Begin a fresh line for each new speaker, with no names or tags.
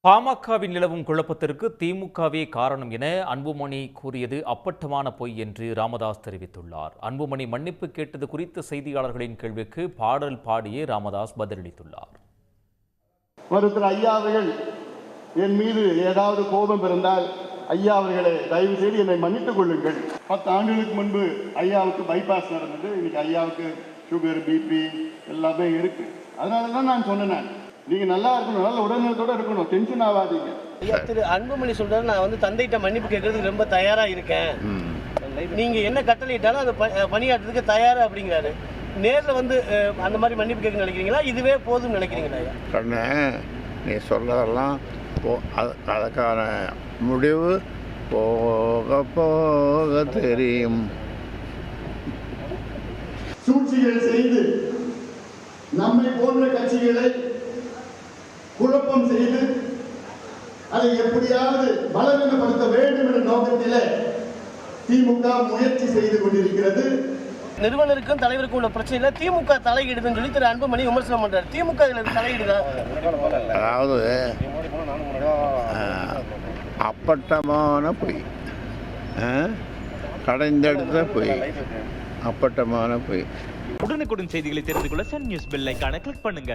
பாமகவில் நிலவும் குழப்பத்திற்கு திமுகவே காரணம் என அன்புமணி கூறியது அப்பட்டமான பொய் என்று ராமதாஸ் தெரிவித்துள்ளார். அன்புமணி மன்னிப்பு கேட்டது குறித்த செய்தியாளர்களின் கேள்விக்கு பாடல் பாடியே ராமதாஸ் பதிலளித்துள்ளார்.
மருத்துவர் ஐயா அவர்கள் என் மீது ஏதாவது கோபம் இருந்தால் ஐயா அவர்களை தயவு செய்து என்னை மன்னித்துக் கொள்ளுங்கள். 10 ஆண்டுகளுக்கு முன்பு ஐயாவுக்கு பைபாஸ் நடந்தது. இன்னைக்கு ஐயாவுக்கு சுகர், பிபி எல்லாமே இருக்கு. அதனாலதான் நான் சொன்னேன், நீங்க நல்லா இருக்கணும், நல்ல உடல்நலத்தோட இருக்கணும், டென்ஷன் ஆகாதீங்க.
திரு அன்புமணி சொல்றாரு, நான் தந்தைகிட்ட மன்னிப்பு கேட்கறதுக்கு ரொம்ப தயாரா இருக்கேன், நீங்க என்ன கட்டளையிட்டாலும் அதை பணியாற்றுறதுக்கு தயாரா அப்படிங்கிறாரு. நேரில் அந்த மாதிரி மன்னிப்பு கேட்க நினைக்கிறீங்களா, இதுவே போதும் நினைக்கிறீங்களா?
கண்ணே, நீ சொல்றதெல்லாம் அதுக்கான முடிவு போக போக தெரியும்.
சூழ்ச்சிகள் செய்து நம்மை போன்ற கட்சிகளை குழப்பம் செய்து அதை எப்படியாவது பலவீனப்படுத்த வேண்டும் என்ற நோக்கத்தில் திமுக முயற்சி செய்து கொண்டிருக்கிறது.
நிறுவனருக்கும் தலைவருக்கும் உள்ள பிரச்சனையில திமுக தலையிடுதுன்னு சொல்லி திரு அன்புமணி விமர்சனம் பண்றாரு. திமுக இதுல தலையிடுதா?
அதாவது அப்பட்டமான பொய், கடைந்தெடுத்த பொய், அப்பட்டமான பொய்.
உடனுக்குடன் செய்திகளை தெரிந்து கொள்ள சன் நியூஸ் பெல் ஐகானை கிளிக் பண்ணுங்க.